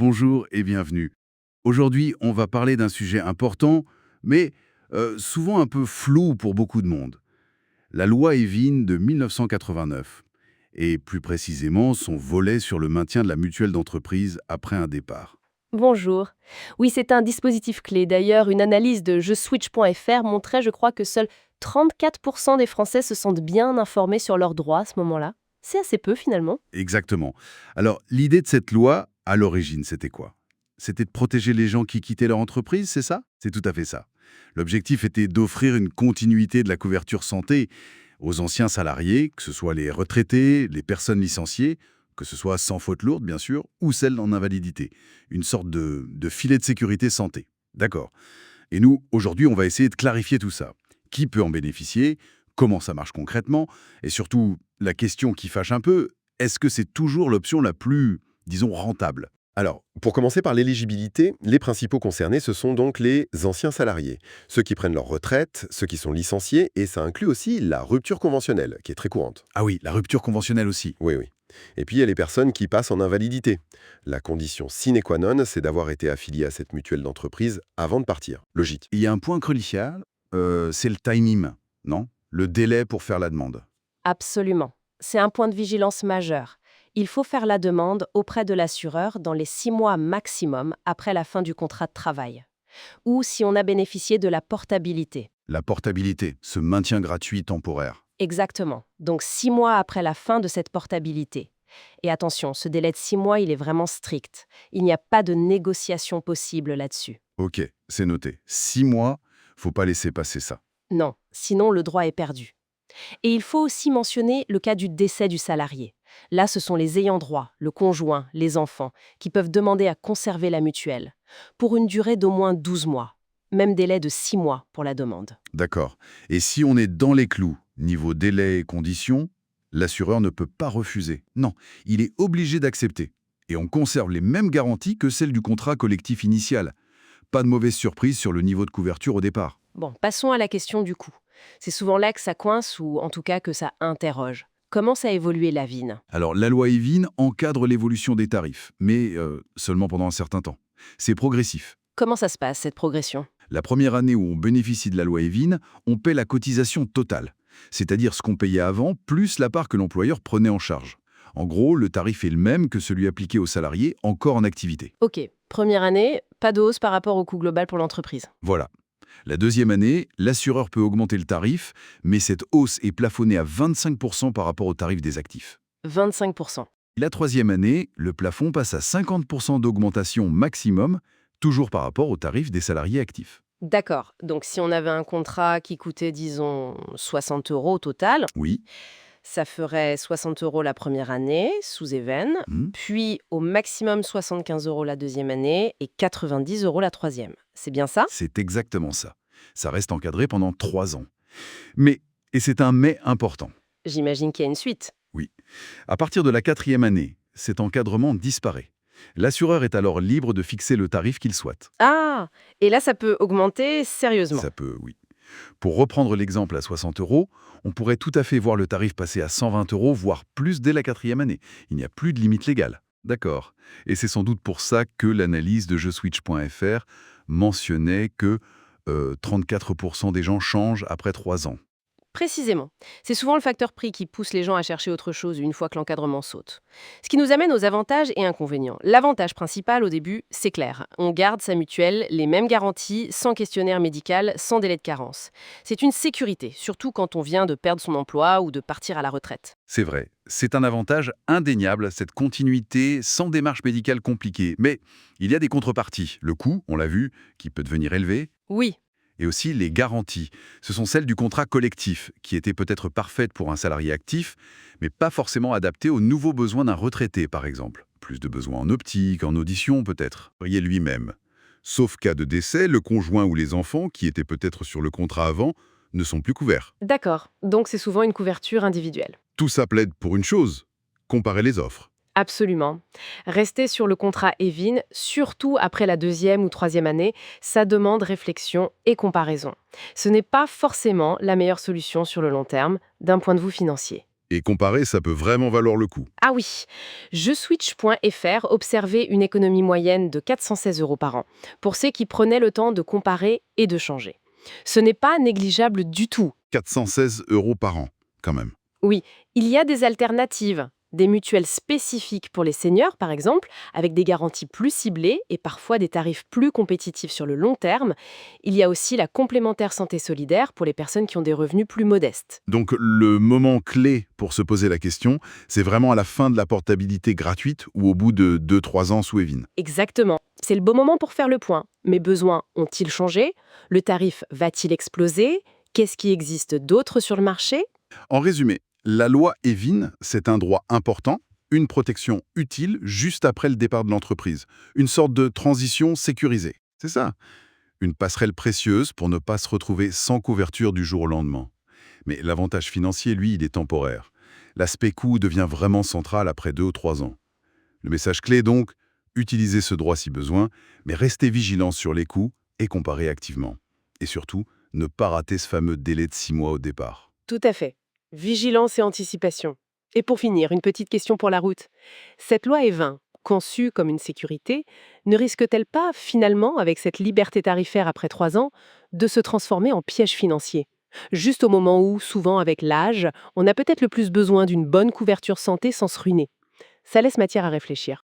Bonjour et bienvenue. Aujourd'hui, on va parler d'un sujet important, mais souvent un peu flou pour beaucoup de monde. La loi Evin de 1989, et plus précisément son volet sur le maintien de la mutuelle d'entreprise après un départ. Bonjour. Oui, c'est un dispositif clé. D'ailleurs, une analyse dejeswitch.fr montrait, je crois, que seuls 34% des Français se sentent bien informés sur leurs droits à ce moment-là. C'est assez peu finalement. Exactement. Alors, l'idée de cette loi, à l'origine, c'était quoi? C'était de protéger les gens qui quittaient leur entreprise, c'est ça? C'est tout à fait ça. L'objectif était d'offrir une continuité de la couverture santé aux anciens salariés, que ce soit les retraités, les personnes licenciées, que ce soit sans faute lourde, bien sûr, ou celles en invalidité. Une sorte de filet de sécurité santé. D'accord. Et nous, aujourd'hui, on va essayer de clarifier tout ça. Qui peut en bénéficier? Comment ça marche concrètement? Et surtout, la question qui fâche un peu, est-ce que c'est toujours l'option la plus, disons, rentable? Alors, pour commencer par l'éligibilité, les principaux concernés, ce sont donc les anciens salariés, ceux qui prennent leur retraite, ceux qui sont licenciés, et ça inclut aussi la rupture conventionnelle, qui est très courante. Ah oui, la rupture conventionnelle aussi. Oui, oui. Et puis, il y a les personnes qui passent en invalidité. La condition sine qua non, c'est d'avoir été affilié à cette mutuelle d'entreprise avant de partir. Logique. Il y a un point crucial, c'est le timing, non? Le délai pour faire la demande. Absolument. C'est un point de vigilance majeur. Il faut faire la demande auprès de l'assureur dans les 6 mois maximum après la fin du contrat de travail. Ou si on a bénéficié de la portabilité. La portabilité, ce maintien gratuit temporaire. Exactement. Donc 6 mois après la fin de cette portabilité. Et attention, ce délai de 6 mois, il est vraiment strict. Il n'y a pas de négociation possible là-dessus. Ok, c'est noté. 6 mois, faut pas laisser passer ça. Non, sinon le droit est perdu. Et il faut aussi mentionner le cas du décès du salarié. Là, ce sont les ayants droit, le conjoint, les enfants, qui peuvent demander à conserver la mutuelle, pour une durée d'au moins 12 mois. Même délai de 6 mois pour la demande. D'accord. Et si on est dans les clous, niveau délai et conditions, l'assureur ne peut pas refuser. Non, il est obligé d'accepter. Et on conserve les mêmes garanties que celles du contrat collectif initial. Pas de mauvaise surprise sur le niveau de couverture au départ. Bon, passons à la question du coût. C'est souvent là que ça coince ou en tout cas que ça interroge. Comment ça a évolué la VIN? Alors, la loi Evin encadre l'évolution des tarifs, mais seulement pendant un certain temps. C'est progressif. Comment ça se passe, cette progression? La première année où on bénéficie de la loi Evin, on paie la cotisation totale, c'est-à-dire ce qu'on payait avant, plus la part que l'employeur prenait en charge. En gros, le tarif est le même que celui appliqué aux salariés encore en activité. Ok, première année, pas de hausse par rapport au coût global pour l'entreprise. Voilà. La deuxième année, l'assureur peut augmenter le tarif, mais cette hausse est plafonnée à 25% par rapport au tarif des actifs. 25%. La troisième année, le plafond passe à 50% d'augmentation maximum, toujours par rapport au tarif des salariés actifs. D'accord, donc si on avait un contrat qui coûtait, disons, 60 € au total, Oui. ça ferait 60 € la première année, sous Even, Hmm. puis au maximum 75 € la deuxième année et 90 € la troisième. C'est bien ça? C'est exactement ça. Ça reste encadré pendant 3 ans. Mais, et c'est un mais important, J'imagine qu'il y a une suite. oui. À partir de la quatrième année, cet encadrement disparaît. L'assureur est alors libre de fixer le tarif qu'il souhaite. Ah! Et là, ça peut augmenter sérieusement. Ça peut, oui. Pour reprendre l'exemple à 60 €, on pourrait tout à fait voir le tarif passer à 120 €, voire plus dès la quatrième année. Il n'y a plus de limite légale. D'accord. Et c'est sans doute pour ça que l'analyse de JeSwitch.fr mentionnait que 34% des gens changent après 3 ans. Précisément. C'est souvent le facteur prix qui pousse les gens à chercher autre chose une fois que l'encadrement saute. Ce qui nous amène aux avantages et inconvénients. L'avantage principal au début, c'est clair. On garde sa mutuelle, les mêmes garanties, sans questionnaire médical, sans délai de carence. C'est une sécurité, surtout quand on vient de perdre son emploi ou de partir à la retraite. C'est vrai, c'est un avantage indéniable, cette continuité sans démarche médicale compliquée. Mais il y a des contreparties. Le coût, on l'a vu, qui peut devenir élevé, Oui, et aussi les garanties. Ce sont celles du contrat collectif, qui étaient peut-être parfaites pour un salarié actif, mais pas forcément adaptées aux nouveaux besoins d'un retraité, par exemple. Plus de besoins en optique, en audition peut-être. Voyez lui-même. Sauf cas de décès, le conjoint ou les enfants, qui étaient peut-être sur le contrat avant, ne sont plus couverts. d'accord. Donc c'est souvent une couverture individuelle. Tout ça plaide pour une chose, comparer les offres. Absolument. Rester sur le contrat Evin, surtout après la deuxième ou troisième année, ça demande réflexion et comparaison. Ce n'est pas forcément la meilleure solution sur le long terme, d'un point de vue financier. Et comparer, ça peut vraiment valoir le coup. Ah oui, JeSwitch.fr observait une économie moyenne de 416 € par an, pour ceux qui prenaient le temps de comparer et de changer. Ce n'est pas négligeable du tout. 416 € par an, quand même. Oui, il y a des alternatives, des mutuelles spécifiques pour les seniors par exemple, avec des garanties plus ciblées et parfois des tarifs plus compétitifs sur le long terme. Il y a aussi la complémentaire santé solidaire pour les personnes qui ont des revenus plus modestes. Donc le moment clé pour se poser la question, c'est vraiment à la fin de la portabilité gratuite ou au bout de 2-3 ans sous Evin. Exactement. C'est le bon moment pour faire le point. Mes besoins ont-ils changé? Le tarif va-t-il exploser? Qu'est-ce qui existe d'autre sur le marché? En résumé, la loi Evin, c'est un droit important, une protection utile juste après le départ de l'entreprise, une sorte de transition sécurisée. C'est ça, une passerelle précieuse pour ne pas se retrouver sans couverture du jour au lendemain. Mais l'avantage financier, lui, il est temporaire. L'aspect coût devient vraiment central après 2 ou 3 ans. Le message clé donc, utilisez ce droit si besoin, mais restez vigilant sur les coûts et comparez activement. Et surtout, ne pas rater ce fameux délai de 6 mois au départ. Tout à fait. Vigilance et anticipation. Et pour finir, une petite question pour la route. Cette loi Evin, conçue comme une sécurité, ne risque-t-elle pas, finalement, avec cette liberté tarifaire après 3 ans, de se transformer en piège financier? Juste au moment où, souvent avec l'âge, on a peut-être le plus besoin d'une bonne couverture santé sans se ruiner. Ça laisse matière à réfléchir.